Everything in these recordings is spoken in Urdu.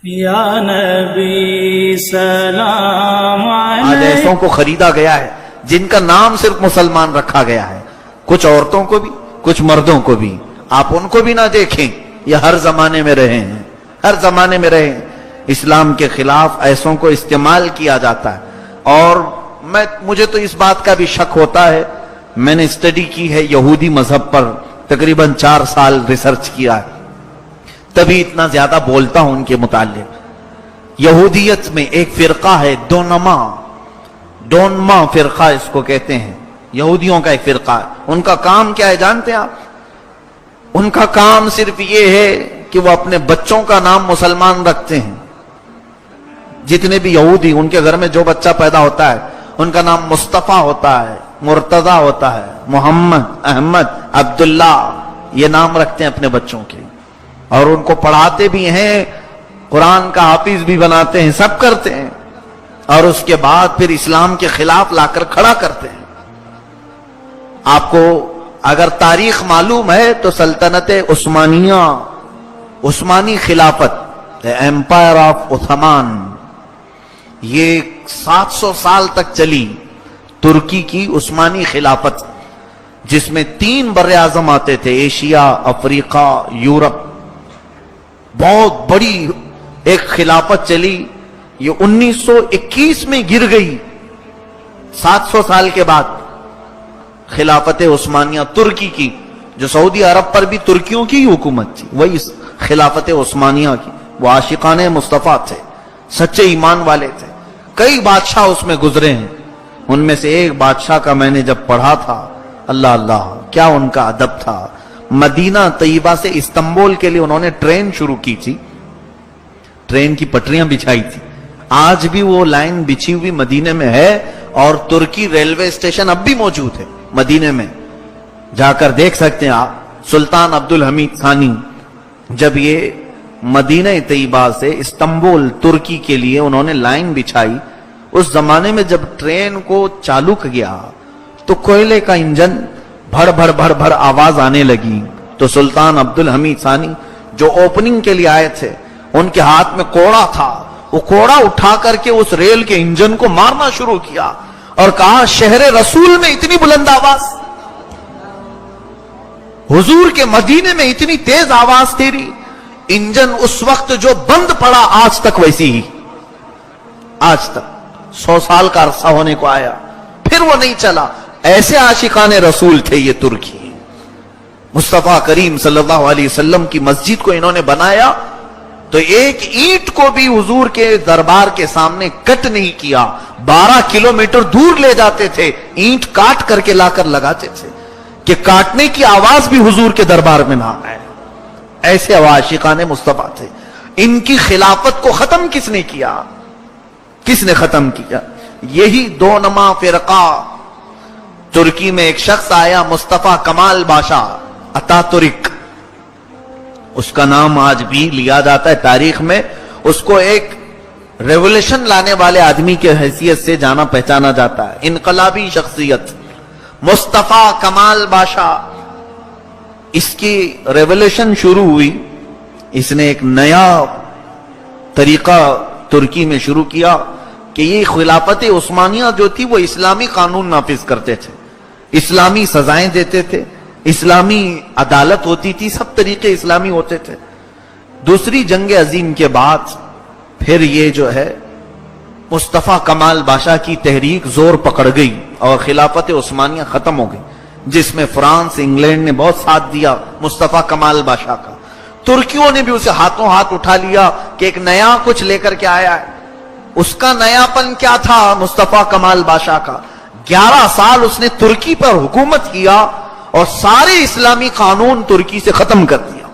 یا نبی سلام آج علیک. ایسوں کو خریدا گیا ہے جن کا نام صرف مسلمان رکھا گیا ہے، کچھ عورتوں کو بھی کچھ مردوں کو بھی. آپ ان کو بھی نہ دیکھیں، یہ ہر زمانے میں رہے ہیں، ہر زمانے میں رہے ہیں. اسلام کے خلاف ایسوں کو استعمال کیا جاتا ہے. اور مجھے تو اس بات کا بھی شک ہوتا ہے، میں نے اسٹڈی کی ہے یہودی مذہب پر، تقریباً 4 سال ریسرچ کیا ہے، تبھی اتنا زیادہ بولتا ہوں ان کے متعلق. یہودیت میں ایک فرقہ ہے ڈونما فرقہ اس کو کہتے ہیں. یہودیوں کا ایک فرقہ ہے. ان کا کام کیا ہے جانتے ہیں آپ؟ ان کا کام صرف یہ ہے کہ وہ اپنے بچوں کا نام مسلمان رکھتے ہیں. جتنے بھی یہودی، ان کے گھر میں جو بچہ پیدا ہوتا ہے ان کا نام مصطفیٰ ہوتا ہے، مرتضی ہوتا ہے، محمد، احمد، عبداللہ، یہ نام رکھتے ہیں اپنے بچوں کے. اور ان کو پڑھاتے بھی ہیں، قرآن کا حافظ بھی بناتے ہیں، سب کرتے ہیں. اور اس کے بعد پھر اسلام کے خلاف لا کر کھڑا کرتے ہیں. آپ کو اگر تاریخ معلوم ہے تو سلطنت عثمانیہ، عثمانی خلافت، ایمپائر آف عثمان، یہ 700 سال تک چلی. ترکی کی عثمانی خلافت، جس میں 3 بر اعظم آتے تھے، ایشیا، افریقہ، یورپ. بہت بڑی ایک خلافت چلی. یہ 1921 میں گر گئی. 700 سال کے بعد خلافت عثمانیہ ترکی کی، جو سعودی عرب پر بھی ترکیوں کی حکومت تھی، وہی خلافت عثمانیہ کی. وہ عاشقان مصطفیٰ تھے، سچے ایمان والے تھے. کئی بادشاہ اس میں گزرے ہیں. ان میں سے ایک بادشاہ کا میں نے جب پڑھا تھا، اللہ اللہ کیا ان کا ادب تھا. مدینہ طیبہ سے استنبول کے لیے انہوں نے ٹرین شروع کی تھی، ٹرین کی پٹریاں بچھائی تھی. آج بھی وہ لائن بچھی ہوئی مدینے میں ہے، اور ترکی ریلوے اسٹیشن اب بھی موجود ہے مدینے میں، جا کر دیکھ سکتے ہیں آپ. سلطان عبدالحمید ثانی جب یہ مدینہ طیبہ سے استنبول ترکی کے لیے انہوں نے لائن بچھائی، اس زمانے میں جب ٹرین کو چالو کیا تو کوئلے کا انجن بھڑ بھڑ بھڑ بھڑ آواز آنے لگی. تو سلطان عبدالحمید ثانی جو اوپننگ کے لیے آئے تھے، ان کے ہاتھ میں کوڑا تھا. وہ کوڑا اٹھا کر کے اس ریل کے انجن کو مارنا شروع کیا اور کہا، شہر رسول میں اتنی بلند آواز، حضور کے مدینے میں اتنی تیز آواز تیری. انجن اس وقت جو بند پڑا، آج تک ویسی ہی، آج تک 100 سال کا عرصہ ہونے کو آیا، پھر وہ نہیں چلا. ایسے عاشقان رسول تھے یہ ترکی. مصطفیٰ کریم صلی اللہ علیہ وسلم کی مسجد کو انہوں نے بنایا تو ایک اینٹ کو بھی حضور کے دربار کے سامنے کٹ نہیں کیا. 12 کلومیٹر دور لے جاتے تھے، اینٹ کاٹ کر کے لا کر لگاتے تھے کہ کاٹنے کی آواز بھی حضور کے دربار میں نہ آئے. ایسے عاشقان مصطفیٰ تھے. ان کی خلافت کو ختم کس نے کیا؟ کس نے ختم کیا؟ یہی دونما فرقہ. ترکی میں ایک شخص آیا، مصطفیٰ کمال باشا اتاتورک، اس کا نام آج بھی لیا جاتا ہے تاریخ میں. اس کو ایک ریولوشن لانے والے آدمی کے حیثیت سے جانا پہچانا جاتا ہے، انقلابی شخصیت مصطفیٰ کمال باشا. اس کی ریولوشن شروع ہوئی، اس نے ایک نیا طریقہ ترکی میں شروع کیا کہ یہ خلافت عثمانیہ جو تھی وہ اسلامی قانون نافذ کرتے تھے، اسلامی سزائیں دیتے تھے، اسلامی عدالت ہوتی تھی، سب طریقے اسلامی ہوتے تھے. دوسری جنگ عظیم کے بعد پھر یہ جو ہے مصطفیٰ کمال باشا کی تحریک زور پکڑ گئی اور خلافت عثمانیہ ختم ہو گئی، جس میں فرانس، انگلینڈ نے بہت ساتھ دیا مصطفیٰ کمال باشا کا. ترکیوں نے بھی اسے ہاتھوں ہاتھ اٹھا لیا کہ ایک نیا کچھ لے کر کے آیا ہے. اس کا نیا پن کیا تھا؟ مصطفیٰ کمال باشا کا 11 سال اس نے ترکی پر حکومت کیا اور سارے اسلامی قانون ترکی سے ختم کر دیا،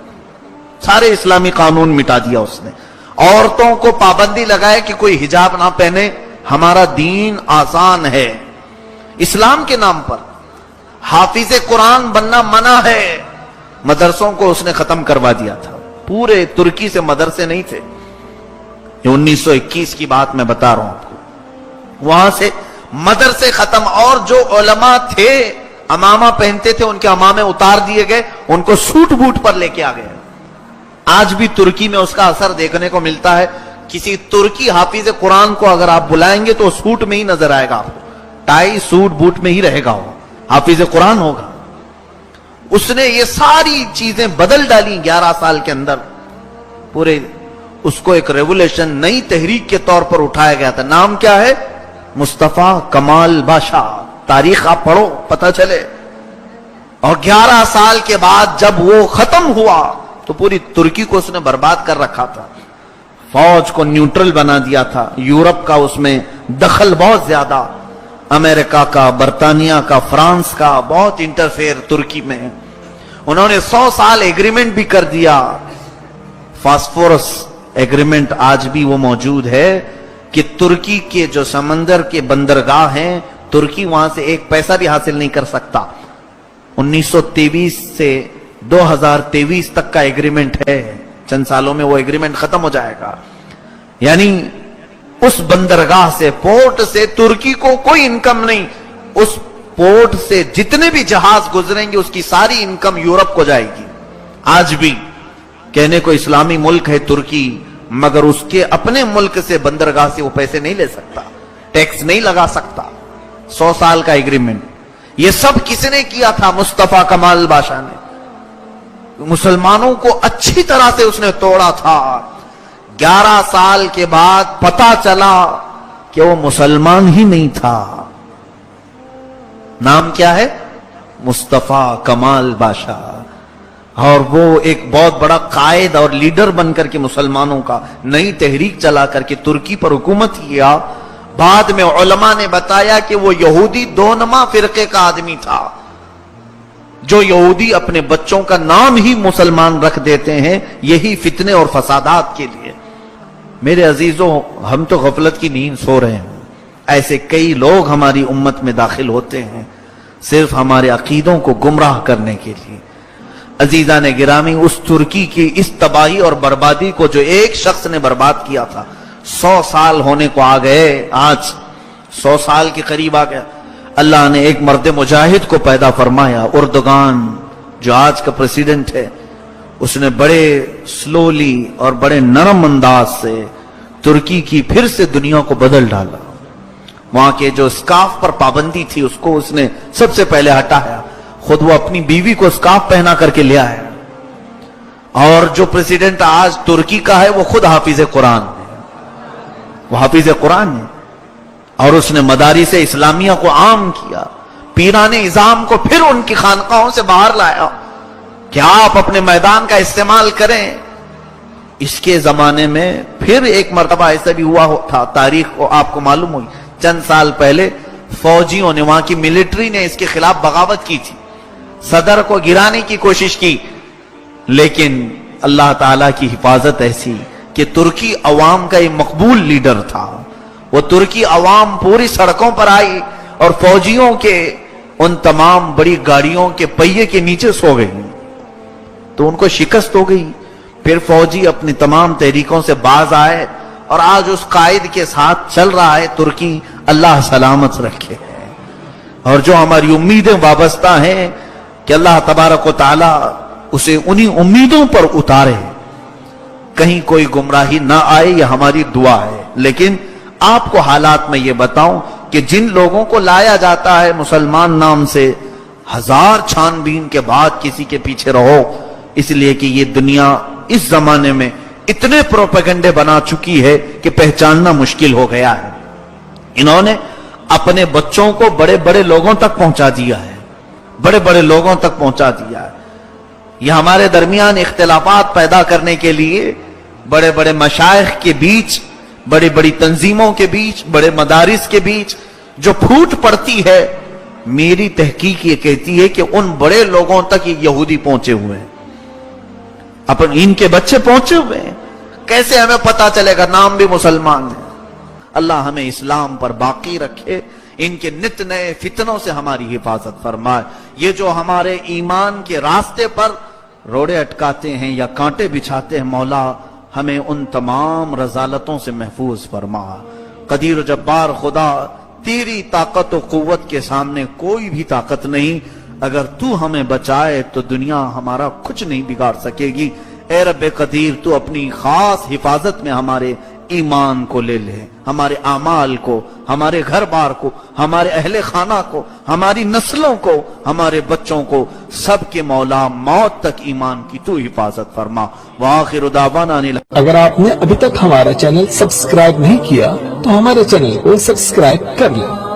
سارے اسلامی قانون مٹا دیا اس نے. عورتوں کو پابندی لگائے کہ کوئی حجاب نہ پہنے، ہمارا دین آسان ہے. اسلام کے نام پر حافظ قرآن بننا منع ہے. مدرسوں کو اس نے ختم کروا دیا تھا. پورے ترکی سے مدرسے نہیں تھے. یہ 1921 کی بات میں بتا رہا ہوں آپ کو. وہاں سے مدرسے ختم، اور جو علماء تھے امامہ پہنتے تھے ان کے امامے اتار دیے گئے، ان کو سوٹ بوٹ پر لے کے آ گئے. آج بھی ترکی میں اس کا اثر دیکھنے کو ملتا ہے. کسی ترکی حافظ قرآن کو اگر آپ بلائیں گے تو سوٹ میں ہی نظر آئے گا آپ کو, ٹائی سوٹ بوٹ میں ہی رہے گا, وہ حافظ قرآن ہوگا. اس نے یہ ساری چیزیں بدل ڈالی 11 سال کے اندر. پورے اس کو ایک ریولیشن, نئی تحریک کے طور پر اٹھایا گیا تھا. نام کیا ہے؟ مصطفیٰ کمال باشا. تاریخ آپ پڑھو پتہ چلے. اور 11 سال کے بعد جب وہ ختم ہوا تو پوری ترکی کو اس نے برباد کر رکھا تھا. فوج کو نیوٹرل بنا دیا تھا. یورپ کا اس میں دخل بہت زیادہ, امریکہ کا, برطانیہ کا, فرانس کا بہت انٹرفیئر ترکی میں. انہوں نے 100 سال ایگریمنٹ بھی کر دیا. فاسفورس ایگریمنٹ آج بھی وہ موجود ہے کہ ترکی کے جو سمندر کے بندرگاہ ہیں, ترکی وہاں سے ایک پیسہ بھی حاصل نہیں کر سکتا. 1923 سے 2023 تک کا ایگریمنٹ ہے. چند سالوں میں وہ ایگریمنٹ ختم ہو جائے گا. یعنی اس بندرگاہ سے, پورٹ سے ترکی کو کوئی انکم نہیں. اس پورٹ سے جتنے بھی جہاز گزریں گے اس کی ساری انکم یورپ کو جائے گی. آج بھی کہنے کو اسلامی ملک ہے ترکی, مگر اس کے اپنے ملک سے بندرگاہ سے وہ پیسے نہیں لے سکتا, ٹیکس نہیں لگا سکتا. 100 سال کا ایگریمنٹ. یہ سب کس نے کیا تھا؟ مصطفیٰ کمال باشا نے. مسلمانوں کو اچھی طرح سے اس نے توڑا تھا. 11 سال کے بعد پتا چلا کہ وہ مسلمان ہی نہیں تھا. نام کیا ہے؟ مصطفیٰ کمال باشا. اور وہ ایک بہت بڑا قائد اور لیڈر بن کر کے مسلمانوں کا نئی تحریک چلا کر کے ترکی پر حکومت کیا. بعد میں علماء نے بتایا کہ وہ یہودی دونما فرقے کا آدمی تھا. جو یہودی اپنے بچوں کا نام ہی مسلمان رکھ دیتے ہیں یہی فتنے اور فسادات کے لیے. میرے عزیزوں, ہم تو غفلت کی نیند سو رہے ہیں. ایسے کئی لوگ ہماری امت میں داخل ہوتے ہیں صرف ہمارے عقیدوں کو گمراہ کرنے کے لیے. عزیزان گرامی, اس ترکی کی اس تباہی اور بربادی کو جو ایک شخص نے برباد کیا تھا, 100 سال ہونے کو آ گئے. آج 100 سال کے قریب آ گیا. اللہ نے ایک مرد مجاہد کو پیدا فرمایا. اردوغان جو آج کا پریزیڈنٹ ہے, اس نے بڑے سلولی اور بڑے نرم انداز سے ترکی کی پھر سے دنیا کو بدل ڈالا. وہاں کے جو اسکارف پر پابندی تھی اس کو اس نے سب سے پہلے ہٹایا. خود وہ اپنی بیوی کو اسکارف پہنا کر کے لیا ہے. اور جو پریزیڈنٹ آج ترکی کا ہے وہ خود حافظ قرآن ہے. وہ حافظ قرآن ہے. اور اس نے مدارس اسلامیہ کو عام کیا. پیران نظام کو پھر ان کی خانقاہوں سے باہر لایا کہ آپ اپنے میدان کا استعمال کریں. اس کے زمانے میں پھر ایک مرتبہ ایسا بھی ہوا تھا, تاریخ کو آپ کو معلوم ہوئی. چند سال پہلے فوجیوں نے, وہاں کی ملٹری نے اس کے خلاف بغاوت کی تھی. صدر کو گرانے کی کوشش کی, لیکن اللہ تعالیٰ کی حفاظت ایسی کہ ترکی عوام کا ایک مقبول لیڈر تھا. وہ ترکی عوام پوری سڑکوں پر آئی اور فوجیوں کے ان تمام بڑی گاڑیوں کے پہیے کے نیچے سو گئی تو ان کو شکست ہو گئی. پھر فوجی اپنی تمام تحریکوں سے باز آئے اور آج اس قائد کے ساتھ چل رہا ہے ترکی. اللہ سلامت رکھے. اور جو ہماری امیدیں وابستہ ہیں کہ اللہ تبارک و تعالی اسے انہی امیدوں پر اتارے, کہیں کوئی گمراہی نہ آئے, یہ ہماری دعا ہے. لیکن آپ کو حالات میں یہ بتاؤں کہ جن لوگوں کو لایا جاتا ہے مسلمان نام سے, 1000 چھان بین کے بعد کسی کے پیچھے رہو, اس لیے کہ یہ دنیا اس زمانے میں اتنے پروپیگنڈے بنا چکی ہے کہ پہچاننا مشکل ہو گیا ہے. انہوں نے اپنے بچوں کو بڑے بڑے لوگوں تک پہنچا دیا ہے, بڑے بڑے لوگوں تک پہنچا دیا ہے. یہ ہمارے درمیان اختلافات پیدا کرنے کے لیے بڑے بڑے مشائخ کے بیچ, بڑی بڑی تنظیموں کے بیچ, بڑے مدارس کے بیچ جو پھوٹ پڑتی ہے, میری تحقیق یہ کہتی ہے کہ ان بڑے لوگوں تک یہ یہودی پہنچے ہوئے ہیں, ان کے بچے پہنچے ہوئے ہیں. کیسے ہمیں پتا چلے گا؟ نام بھی مسلمان ہے. اللہ ہمیں اسلام پر باقی رکھے, ان کے نت نئے فتنوں سے ہماری حفاظت فرمائے. یہ جو ہمارے ایمان کے راستے پر روڑے اٹکاتے ہیں یا کانٹے بچھاتے ہیں, مولا ہمیں ان تمام رذالتوں سے محفوظ فرما. قدیر و جبار خدا, تیری طاقت و قوت کے سامنے کوئی بھی طاقت نہیں. اگر تو ہمیں بچائے تو دنیا ہمارا کچھ نہیں بگاڑ سکے گی. اے رب قدیر تو اپنی خاص حفاظت میں ہمارے ایمان کو لے لے، ہمارے اعمال کو، ہمارے گھر بار کو، ہمارے اہل خانہ کو، ہماری نسلوں کو، ہمارے بچوں کو، سب کے مولا موت تک ایمان کی تو حفاظت فرما۔ وآخر دعوانا اگر آپ نے ابھی تک ہمارا چینل سبسکرائب نہیں کیا تو ہمارے چینل کو سبسکرائب کر لیں